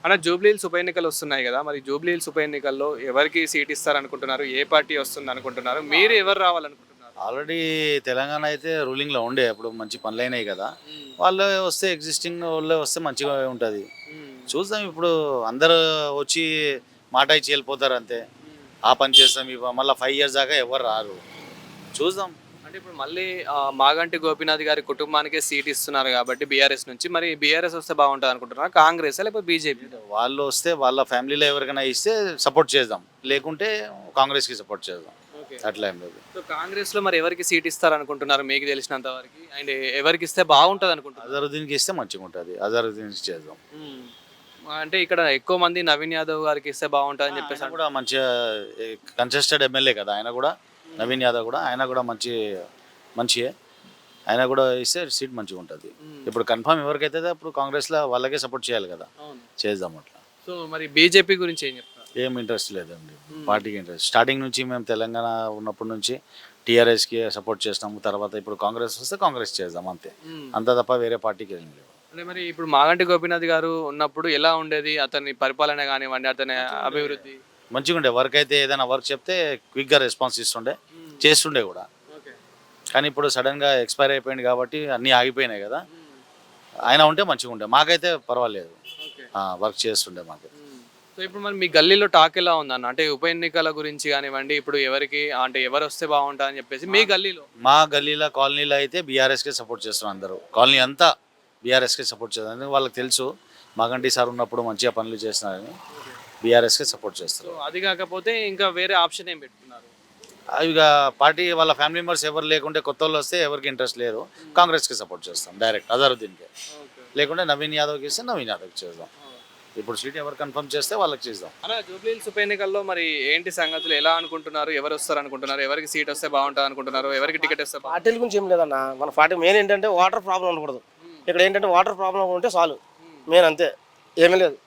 అన్న జూబ్లీహిల్స్ ఉప ఎన్నికలు వస్తున్నాయి కదా, మరి జూబ్లీహిల్స్ ఉప ఎన్నికల్లో ఎవరికి సీట్ ఇస్తారనుకుంటున్నారు, ఏ పార్టీ వస్తుంది అనుకుంటున్నారు, మీరు ఎవరు రావాలనుకుంటున్నారు? ఆల్రెడీ తెలంగాణ అయితే రూలింగ్లో ఉండే అప్పుడు మంచి పనులు అయినాయి కదా. వాళ్ళు వస్తే ఎగ్జిస్టింగ్ వాళ్ళు వస్తే మంచిగా ఉంటుంది. చూద్దాం ఇప్పుడు అందరూ వచ్చి మాట ఇచ్చి వెళ్ళిపోతారు అంతే. ఆ పని చేస్తాం మళ్ళీ 5 years దాకా ఎవరు రారు. చూద్దాం. అంటే ఇప్పుడు మళ్ళీ మాగంటి గోపీనాథ్ గారి కుటుంబానికే సీట్ ఇస్తున్నారు కాబట్టి బీఆర్ఎస్ నుంచి, మరి బీఆర్ఎస్ వస్తే బాగుంటుంది అనుకుంటున్నారు, కాంగ్రెస్ లేకపోతే బీజేపీ? వాళ్ళు వస్తే వాళ్ళ ఫ్యామిలీలో ఎవరికైనా ఇస్తే సపోర్ట్ చేద్దాం, లేకుంటే కాంగ్రెస్కి సపోర్ట్ చేద్దాం. అట్లా ఏం లేదు. సో కాంగ్రెస్ లో మరి ఎవరికి సీట్ ఇస్తారు అనుకుంటున్నారు మీకు తెలిసినంత వరకు, అండ్ ఎవరికి ఇస్తే బాగుంటుంది అనుకుంటున్నారు? అజరుద్దీన్కి ఇస్తే మంచిగా ఉంటుంది. అజరుద్దీన్కి చేద్దాం. అంటే ఇక్కడ ఎక్కువ మంది నవీన్ యాదవ్ గారికి ఇస్తే బాగుంటుంది అని చెప్పేసి ఆయన కూడా మంచిగా కంటెస్టెడ్ ఎమ్మెల్యే కదా ఆయన కూడా. నవీన్ యాదవ్ కూడా ఆయన కూడా మంచియే. ఆయన కూడా ఇస్తే సీట్ మంచిగా ఉంటుంది. ఇప్పుడు కన్ఫర్మ్ ఎవరికైతే అప్పుడు కాంగ్రెస్లో వాళ్ళకే సపోర్ట్ చేయాలి కదా. చేద్దాం అట్లా. సో మరి బీజేపీ గురించి ఏం చెప్తారు? ఏం ఇంట్రెస్ట్ లేదండి పార్టీకి. ఇంట్రెస్ట్ స్టార్టింగ్ నుంచి మేము తెలంగాణ ఉన్నప్పటి నుంచి టీఆర్ఎస్కి సపోర్ట్ చేస్తాము. తర్వాత ఇప్పుడు కాంగ్రెస్ వస్తే కాంగ్రెస్ చేద్దాం అంతే. అంత తప్ప వేరే పార్టీకి ఏం లేవు. అంటే మరి ఇప్పుడు మాగంటి గోపీనాథ్ గారు ఉన్నప్పుడు ఎలా ఉండేది అతని పరిపాలన కానివ్వండి, అతని అభివృద్ధి? మంచిగా ఉండే. వర్క్ అయితే ఏదైనా వర్క్ చెప్తే క్విక్గా రెస్పాన్స్ ఇస్తుండే, చేస్తుండే కూడా. కానీ ఇప్పుడు సడన్గా ఎక్స్పైర్ అయిపోయింది కాబట్టి అన్నీ ఆగిపోయినాయి కదా. ఆయన ఉంటే మంచిగా ఉండే. మాకైతే పర్వాలేదు, వర్క్ చేస్తుండే మాకు. సో ఇప్పుడు మరి మీ గల్లీలో టాక్ ఎలా ఉందన్న, అంటే ఉప ఎన్నికల గురించి కానివ్వండి, ఇప్పుడు ఎవరికి అంటే ఎవరు వస్తే బాగుంటుంది అని చెప్పేసి మీ గల్లీలో? మా గల్లీలో కాలనీలో అయితే బీఆర్ఎస్కే సపోర్ట్ చేస్తున్నారు అందరూ. కాలనీ అంతా బీఆర్ఎస్కే సపోర్ట్ చేస్తారు. వాళ్ళకి తెలుసు మాగంటి సార్ ఉన్నప్పుడు మంచిగా పనులు చేస్తున్నారని బీఆర్ఎస్కే సపోర్ట్ చేస్తారు. అది కాకపోతే ఇంకా వేరే ఆప్షన్ ఏం పెట్టుకున్నారు? ఇక పార్టీ వాళ్ళ ఫ్యామిలీ మెంబర్స్ ఎవరు లేకుంటే కొత్త వాళ్ళు వస్తే ఎవరికి ఇంట్రెస్ట్ లేదు, కాంగ్రెస్కి సపోర్ట్ చేస్తాం డైరెక్ట్. అజరుద్దీన్కే. లేకుంటే నవీన్ యాదవ్కి ఇస్తే నవీన్ యాదవ్కి చేద్దాం. ఇప్పుడు సీట్ ఎవరు కన్ఫర్మ్ చేస్తే వాళ్ళకి చేద్దాం. అలా జూబ్లీహిల్స్ ఉప ఎన్నికల్లో మరి ఏంటి సంగతులు, ఎలా అనుకుంటున్నారు, ఎవరు వస్తారు అనుకుంటున్నారు, ఎవరికి సీట్ వస్తే బాగుంటుంది అనుకుంటున్నారు, ఎవరికి టికెట్ వస్తే? పార్టీల గురించి ఏం లేదన్న, మన పార్టీ మెయిన్ ఏంటంటే వాటర్ ప్రాబ్లం ఉండకూడదు. ఇక్కడ ఏంటంటే వాటర్ ప్రాబ్లం ఉంటే చాలు, మెయిన్ అంతే, ఏమీ లేదు.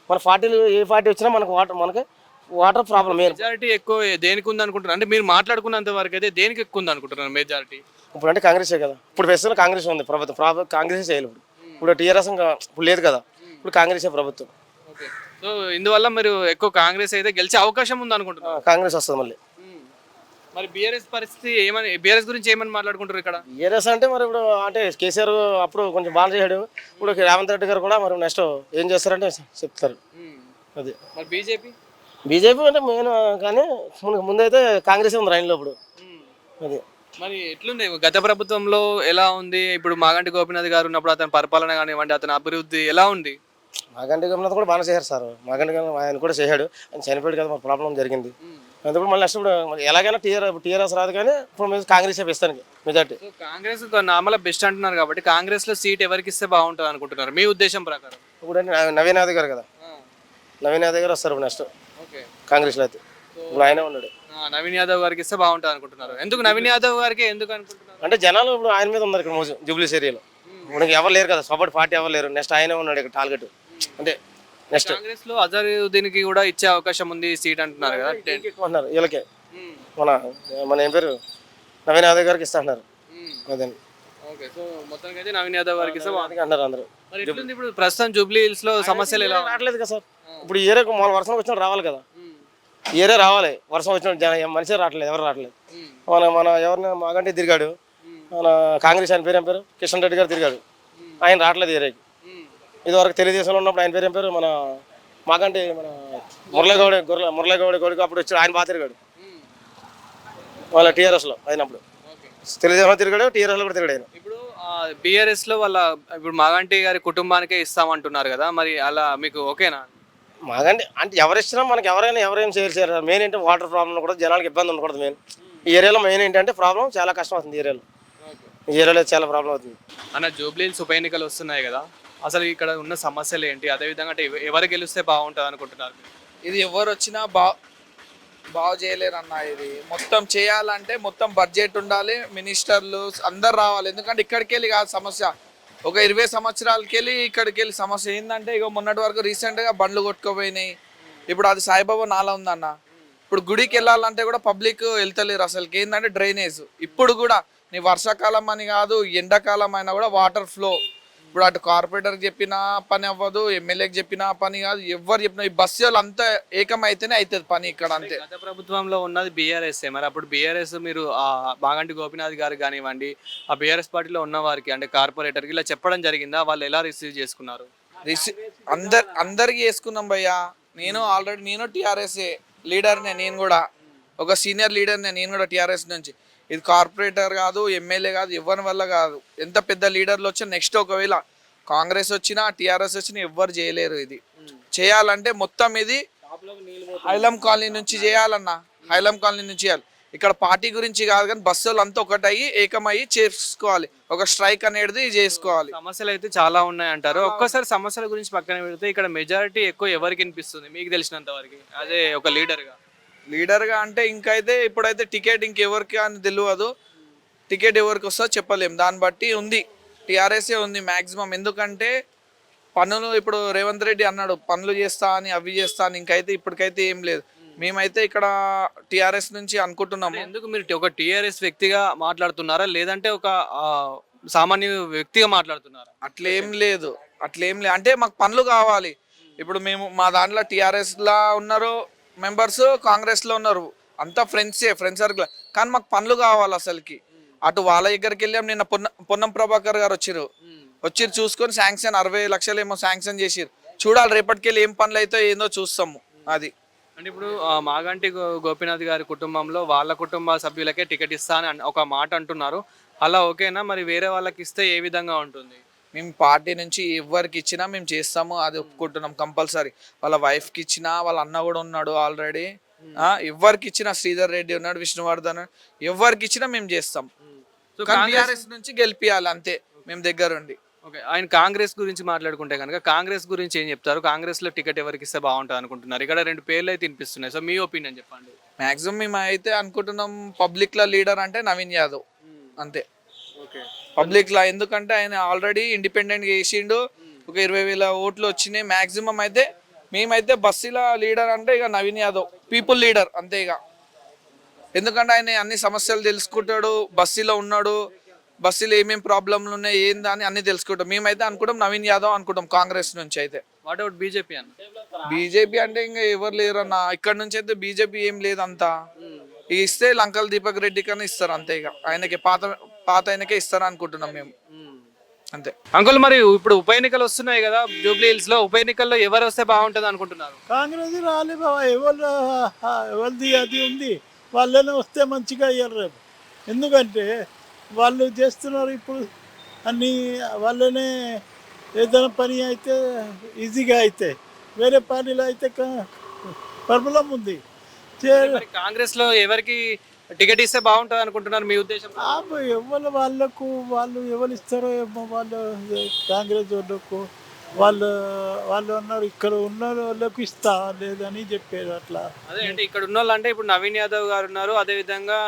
మన పార్టీలు ఏ పార్టీ వచ్చినా మనకి వాటర్ ప్రాబ్లం మెయిన్. మెజారిటీ ఎక్కువ దేనికి ఉంది అనుకుంటున్నారు? అంటే మీరు మాట్లాడుకున్నంత వరకు అయితే దేనికి ఎక్కువ ఉంది అనుకుంటున్నారు మెజారిటీ? ఇప్పుడు అంటే కాంగ్రెసే కదా. ఇప్పుడు ప్రస్తుతం కాంగ్రెస్ ఉంది ప్రభుత్వం, కాంగ్రెస్ చేయాలి. ఇప్పుడు టీఆర్ఎస్ ఇప్పుడు లేదు కదా, ఇప్పుడు కాంగ్రెసే ప్రభుత్వం. సో ఇందువల్ల మీరు ఎక్కువ కాంగ్రెస్ అయితే గెలిచే అవకాశం ఉంది అనుకుంటున్నారు? కాంగ్రెస్ వస్తుంది మళ్ళీ. మరి బీఆర్ఎస్ పరిస్థితి ఏమని, బీఆర్ఎస్ గురించి ఏమని మాట్లాడుకుంటారు ఇక్కడ? బీఆర్ఎస్ అంటే మరి ఇప్పుడు అంటే కేసీఆర్ అప్పుడు కొంచెం బాగా చేయడు, ఇప్పుడు రేవంత్ రెడ్డి గారు కూడా మరి నెక్స్ట్ ఏం చేస్తారంటే చెప్తారు. అది మరి బీజేపీ అంటే మెయిన్, కానీ ముందైతే కాంగ్రెస్ ఉంది రైన్లో ఇప్పుడు. అది మరి ఎట్లుంది గత ప్రభుత్వంలో ఎలా ఉంది, ఇప్పుడు మాగంటి గోపీనాథ్ గారు ఉన్నప్పుడు అతని పరిపాలన కానివ్వండి, అతని అభివృద్ధి ఎలా ఉంది? మాగంటి గోపీనాథ్ కూడా బాగా చేశారు సార్. మాగంటి ఆయన కూడా చేశాడు, ఆయన చనిపోయాడు కదా, మరి ప్రాబ్లం జరిగింది. అందుకు మళ్ళీ నెక్స్ట్ ఇప్పుడు ఎలాగైనా టీఆర్ఎస్ రాదు, కానీ ఇప్పుడు మేము కాంగ్రెస్ ఇస్తాను మెజార్టీ. కాంగ్రెస్ నార్మల్ బెస్ట్ అంటున్నారు కాబట్టి కాంగ్రెస్ లో సీట్ ఎవరికి ఇస్తే బాగుంటుంది అనుకుంటున్నారు మీ ఉద్దేశం ప్రకారం? ఇప్పుడు నవీన్ యాదవ్ గారు కదా, నవీన్ యాదవ్ గారు వస్తారు నెక్స్ట్ కాంగ్రెస్లో అయితే. ఇప్పుడు ఆయనే ఉన్నాడు. నవీన్ యాదవ్ గారికి ఇస్తే బాగుంటుంది అనుకుంటున్నారు. ఎందుకు నవీన్ యాదవ్ గారికి ఎందుకు అనుకుంటున్నారు? అంటే జనాలు ఇప్పుడు ఆయన మీద ఉన్నారు ఇక్కడ జూబ్లీస్ ఏరియాలో. ఇప్పుడు ఎవరు లేరు కదా, సపోర్ట్ పార్టీ ఎవరు లేరు. నెక్స్ట్ ఆయనే ఉన్నాడు ఇక్కడ టార్గెట్. అంటే నెక్స్ట్ కాంగ్రెస్ లో అజరుద్దీన్ కి కూడా ఇచ్చే అవకాశం ఉంది సీట్ అంటున్నారు కదా. ఎక్కువ అంటున్నారు వీళ్ళకే. మన ఏం పేరు నవీన్ యాదవ్ గారికి ఇస్తా అంటున్నారు. అదే మొత్తానికి అయితే నవీన్ యాదవ్ గారికి ఇస్తే అంటారు అందరూ. ఇప్పుడు ప్రస్తుతం జూబ్లీహిల్స్ లో సమస్యలు ఎలా రావట్లేదు కదా సార్. ఇప్పుడు ఈ ఏరియా మన వర్షం వచ్చినప్పుడు రావాలి కదా, ఈ ఏరియా రావాలి. వర్షం వచ్చినప్పుడు మనిషి రావట్లేదు, ఎవరు రావట్లేదు. మన ఎవరిని మాగంటి తిరిగాడు, మన కాంగ్రెస్ ఆయన పేరు ఏం పేరు కిషన్ రెడ్డి గారు తిరిగాడు, ఆయన రావట్లేదు ఏరియాకి. ఇదివరకు తెలుగుదేశంలో ఉన్నప్పుడు ఆయన పేరు ఏం పేరు మన మాగంటి మన మురళీగౌడ కొడుకు అప్పుడు వచ్చి ఆయన బాగా తిరిగాడు. వాళ్ళ టీఆర్ఎస్లో అయినప్పుడు తెలుగుదేశంలో తిరిగాడు, టీఆర్ఎస్లో కూడా తిరిగాడు. ఇప్పుడు బీఆర్ఎస్ లో వాళ్ళ ఇప్పుడు మాగంటి గారి కుటుంబానికే ఇస్తామంటున్నారు కదా, మరి అలా మీకు ఓకేనా? మాగంటి అంటే ఎవరు ఇచ్చినా మనకి ఎవరైనా చేయరు. మెయిన్ ఏంటంటే వాటర్ ప్రాబ్లం కూడా జనాలకు ఇబ్బంది ఉండకూడదు. మెయిన్ ఈ ఏరియాలో మెయిన్ ఏంటంటే ప్రాబ్లం చాలా కష్టం అవుతుంది. ఈ ఏరియాలో చాలా ప్రాబ్లం అవుతుంది అన్న. జూబ్లీహిల్స్ ఉప ఎన్నికలు వస్తున్నాయి కదా, అసలు ఇక్కడ ఉన్న సమస్యలు ఏంటి, అదేవిధంగా అంటే ఎవరు గెలిస్తే బాగుంటుంది అనుకుంటున్నారు? ఇది ఎవరు వచ్చినా బాగు చేయలేరు అన్న. ఇది మొత్తం చేయాలంటే మొత్తం బడ్జెట్ ఉండాలి, మినిస్టర్లు అందరు రావాలి. ఎందుకంటే ఇక్కడికి వెళ్ళి కాదు సమస్య, ఒక 20 సంవత్సరాలకి వెళ్ళి ఇక్కడికి వెళ్ళి సమస్య ఏంటంటే ఇక మొన్నటి వరకు రీసెంట్గా బండ్లు కొట్టుకుపోయినాయి. ఇప్పుడు అది సాయిబాబా నాలా ఉందన్న. ఇప్పుడు గుడికి వెళ్ళాలంటే కూడా పబ్లిక్ వెళ్తలేరు అసలుకి. ఏంటంటే డ్రైనేజ్ ఇప్పుడు కూడా నీ వర్షాకాలం అని కాదు, ఎండాకాలం అయినా కూడా వాటర్ ఫ్లో ఇప్పుడు అటు కార్పొరేటర్కి చెప్పిన పని అవ్వదు, ఎమ్మెల్యేకి చెప్పిన పని కాదు, ఎవరు చెప్పినా ఈ బస్సు వాళ్ళు అంతా ఏకమైతేనే అవుతుంది పని ఇక్కడ అంతే. గత ప్రభుత్వంలో ఉన్నది బీఆర్ఎస్ మరి అప్పుడు బీఆర్ఎస్ మీరు ఆ మాగంటి గోపీనాథ్ గారు కానివ్వండి ఆ బీఆర్ఎస్ పార్టీలో ఉన్న వారికి అంటే కార్పొరేటర్కి ఇలా చెప్పడం జరిగిందా, వాళ్ళు ఎలా రిసీవ్ చేసుకున్నారు? అందరికి వేసుకున్నాం భయ్యా. నేను టీఆర్ఎస్ లీడర్నే, నేను కూడా ఒక సీనియర్ లీడర్నే, నేను కూడా టీఆర్ఎస్ నుంచి. ఇది కార్పొరేటర్ కాదు, ఎమ్మెల్యే కాదు, ఎవరి వల్ల కాదు. ఎంత పెద్ద లీడర్లు వచ్చినా నెక్స్ట్ ఒకవేళ కాంగ్రెస్ వచ్చినా టీఆర్ఎస్ వచ్చినా ఎవ్వరు చేయలేరు. ఇది చేయాలంటే మొత్తం ఇది హైలం కాలనీ నుంచి చేయాలన్నా, హైలం కాలనీ నుంచి చేయాలి. ఇక్కడ పార్టీ గురించి కాదు కానీ బస్సులు అంతా ఒకటయ్యి ఏకమయ్యి చేసుకోవాలి, ఒక స్ట్రైక్ అనేది చేసుకోవాలి. సమస్యలు అయితే చాలా ఉన్నాయి అంటారు. ఒక్కసారి సమస్యల గురించి పక్కన పెడితే ఇక్కడ మెజారిటీ ఎక్కువ ఎవరికి వినిపిస్తుంది మీకు తెలిసినంత వరకు, అదే ఒక లీడర్గా అంటే ఇంకైతే ఇప్పుడైతే టికెట్ ఇంకెవరికి అని తెలియదు. టికెట్ ఎవరికి వస్తుందో చెప్పలేము, దాన్ని బట్టి ఉంది. టీఆర్ఎస్ఏ ఉంది మ్యాక్సిమం. ఎందుకంటే పనులు ఇప్పుడు రేవంత్ రెడ్డి అన్నాడు పనులు చేస్తా అని, అవి చేస్తా అని. ఇంకైతే ఇప్పటికైతే ఏం లేదు. మేమైతే ఇక్కడ టీఆర్ఎస్ నుంచి అనుకుంటున్నాము. ఎందుకు మీరు ఒక టీఆర్ఎస్ వ్యక్తిగా మాట్లాడుతున్నారా లేదంటే ఒక సామాన్య వ్యక్తిగా మాట్లాడుతున్నారా? అట్లేం లేదు అంటే మాకు పనులు కావాలి. ఇప్పుడు మేము మా దాంట్లో టీఆర్ఎస్ లా ఉన్నారు మెంబర్స్, కాంగ్రెస్ లో ఉన్నారు, అంతా ఫ్రెండ్స్ సర్కిల్. కానీ మాకు పనులు కావాలి అసలుకి. అటు వాళ్ళ దగ్గరికి వెళ్ళాం. నిన్న పొన్నం ప్రభాకర్ గారు వచ్చి చూసుకొని శాంక్షన్ 60 లక్షలు ఏమో శాంక్షన్ చేసిరు. చూడాలి రేపటికెళ్ళి ఏం పనులు అయితే ఏందో చూస్తాము. అది అంటే ఇప్పుడు మాగంటి గోపీనాథ్ గారి కుటుంబంలో వాళ్ళ కుటుంబ సభ్యులకే టికెట్ ఇస్తా అని ఒక మాట అంటున్నారు. అలా ఓకేనా? మరి వేరే వాళ్ళకి ఇస్తే ఏ విధంగా ఉంటుంది? మేము పార్టీ నుంచి ఎవరికి ఇచ్చినా మేము చేస్తాము, అది ఒప్పుకుంటున్నాం కంపల్సరీ. వాళ్ళ వైఫ్కి ఇచ్చినా, వాళ్ళ అన్న కూడా ఉన్నాడు ఆల్రెడీ. ఎవరికి ఇచ్చినా, శ్రీధర్ రెడ్డి ఉన్నాడు, విష్ణువర్ధన్, ఎవరికి ఇచ్చినా మేము చేస్తాం. టీఆర్ఎస్ నుంచి గెలిపియాలి అంతే మేము దగ్గరుండి. ఓకే, ఆయన కాంగ్రెస్ గురించి మాట్లాడుకుంటే కనుక కాంగ్రెస్ గురించి ఏం చెప్తారు? కాంగ్రెస్లో టికెట్ ఎవరికి ఇస్తే బాగుంటుంది అనుకుంటున్నారు? ఇక్కడ 2 పేర్లు అయితే వినిపిస్తున్నాయి. సో మీ ఒపీనియన్ చెప్పండి. మాక్సిమం మేము అయితే అనుకుంటున్నాం పబ్లిక్లో లీడర్ అంటే నవీన్ యాదవ్ అంతే. ఓకే, పబ్లిక్లో ఎందుకంటే ఆయన ఆల్రెడీ ఇండిపెండెంట్గా చేసిండు, ఒక 20,000 ఓట్లు వచ్చినాయి మ్యాక్సిమం. అయితే మేమైతే బస్సులో లీడర్ అంటే ఇక నవీన్ యాదవ్ పీపుల్ లీడర్ అంతే ఇక. ఎందుకంటే ఆయన అన్ని సమస్యలు తెలుసుకుంటాడు, బస్సులో ఉన్నాడు, బస్సులో ఏమేమి ప్రాబ్లంలు ఉన్నాయి ఏందా అని అన్ని తెలుసుకుంటాం. మేమైతే అనుకుంటాం నవీన్ యాదవ్ అనుకుంటాం కాంగ్రెస్ నుంచి అయితే. వాట్ అబౌట్ బీజేపీ అన్న? బీజేపీ అంటే ఇంకా ఎవరు లేరు అన్న ఇక్కడ నుంచి అయితే. బీజేపీ ఏం లేదంతా. ఇస్తే లంకల్ దీపక్ రెడ్డి కన్నా ఇస్తారు అంతే ఇక. ఆయనకి పాత ఆయనకే ఇస్తారు అనుకుంటున్నాం మేము అంతే. అంకుల్, మరి ఇప్పుడు ఉప ఎన్నికలు వస్తున్నాయి కదా జూబ్లీ హిల్స్ లో, ఉప ఎన్నికల్లో ఎవరు వస్తే బాగుంటుంది అనుకుంటున్నారు? కాంగ్రెస్ రాలే బాబా, ఎవరిది అది ఉంది, వాళ్ళనే వస్తే మంచిగా అయ్యారు రేపు. ఎందుకంటే వాళ్ళు చేస్తున్నారు ఇప్పుడు అన్నీ, వాళ్ళనే ఏదైనా పని అయితే ఈజీగా అయితే, వేరే పనిలో అయితే ప్రాబ్లం ఉంది. కాంగ్రెస్ లో ఎవరికి టికెట్ ఇస్తే బాగుంటుంది అనుకుంటున్నారు మీ ఉద్దేశం? వాళ్ళు ఎవరు ఇస్తారో ఏమో, వాళ్ళు కాంగ్రెస్ వాళ్ళకు వాళ్ళు ఉన్నారు, ఇక్కడ ఉన్న వాళ్ళకు ఇస్తా లేదని చెప్పారు అట్లా. అదే అంటే ఇక్కడ ఉన్న వాళ్ళు అంటే ఇప్పుడు నవీన్ యాదవ్ గారు ఉన్నారు, అదే విధంగా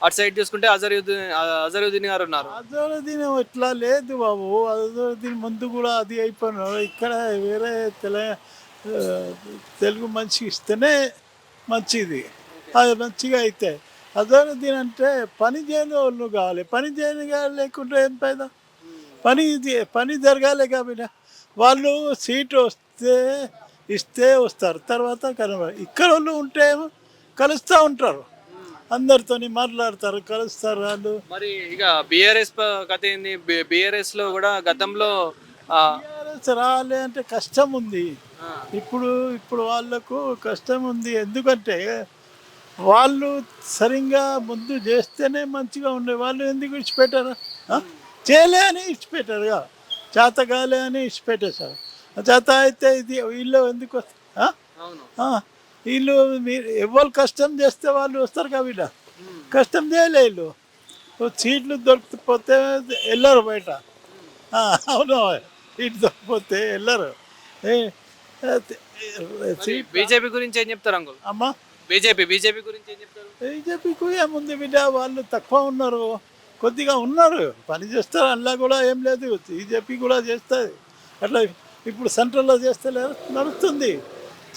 అటు సైడ్ చూసుకుంటే అజరుద్దీన్ గారు ఉన్నారు. అజరుద్దీన్ ఇట్లా లేదు బాబు, అజరుద్దీన్ ముందు కూడా అది అయిపోయినారు. ఇక్కడ వేరే తెలుగు మనిషి ఇస్తేనే మంచిది, అది మంచిగా అయితే. అజరుద్దీన్ అంటే పని చేయని వాళ్ళు కావాలి, పని చేయని లేకుంటే ఏం పైదా? పని జరగాలి కాబట్టి వాళ్ళు సీటు ఇస్తే వస్తారు, తర్వాత కనబడి. ఇక్కడ వాళ్ళు ఉంటే కలుస్తూ ఉంటారు, అందరితోని మాట్లాడతారు, కలుస్తారు వాళ్ళు. మరి ఇక బీఆర్ఎస్ కథ ఏంది? బీఆర్ఎస్ లో కూడా గతంలో బీఆర్ఎస్ రాలే అంటే కష్టం ఉంది. ఇప్పుడు వాళ్ళకు కష్టం ఉంది. ఎందుకంటే వాళ్ళు సరిగ్గా ముందు చేస్తేనే మంచిగా ఉండే. వాళ్ళు ఎందుకు ఇచ్చిపెట్టారు? చేయలే అని ఇచ్చిపెట్టారుగా, చేతగాలే అని ఇచ్చిపెట్టేశారు. చేత అయితే ఇది వీళ్ళు ఎందుకు వస్తారు? వీళ్ళు మీరు ఎవరు కష్టం చేస్తే వాళ్ళు వస్తారు కాబట్టి కష్టం చేయలే. వీళ్ళు సీట్లు దొరికిపోతే వెళ్ళరు బయట. అవును, సీట్లు దొరికిపోతే వెళ్ళరు. బీజేపీ గురించి ఏం చెప్తారు అంకుల్? అమ్మా, బీజేపీ గురించి ఏం చెప్తారు? బీజేపీకి ఏముంది బిడ్డ, వాళ్ళు తక్కువ ఉన్నారు, కొద్దిగా ఉన్నారు, పని చేస్తారు. అందులో కూడా ఏం లేదు, బీజేపీ కూడా చేస్తుంది అట్లా. ఇప్పుడు సెంట్రల్లో చేస్తే నడుస్తుంది,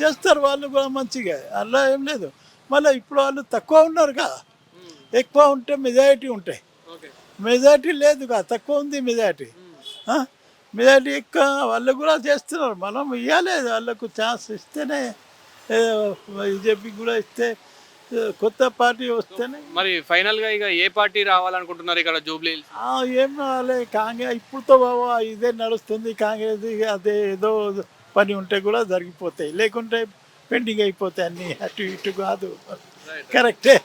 చేస్తారు వాళ్ళు కూడా మంచిగా, అలా ఏం లేదు. మళ్ళీ ఇప్పుడు వాళ్ళు తక్కువ ఉన్నారుగా, ఎక్కువ ఉంటే మెజారిటీ ఉంటాయి. మెజారిటీ లేదుగా, తక్కువ ఉంది మెజారిటీ. మెజారిటీ ఎక్కువ వాళ్ళు కూడా చేస్తున్నారు. మనం ఇవ్వాలి వాళ్ళకు ఛాన్స్ ఇస్తేనే, బీజేపీ కూడా ఇస్తే, కొత్త పార్టీ వస్తేనే. మరి ఫైనల్ గా ఇక ఏ పార్టీ రావాలనుకుంటున్నారు ఇక్కడ జూబ్లీ హిల్స్? ఏం రావాలి, కాంగ్రెస్ ఇప్పుడుతో బాబా ఇదే నడుస్తుంది. కాంగ్రెస్ అదే ఏదో పని ఉంటే కూడా జరిగిపోతాయి, లేకుంటే పెండింగ్ అయిపోతాయి అన్నీ. అటు ఇటు కాదు, కరెక్టే.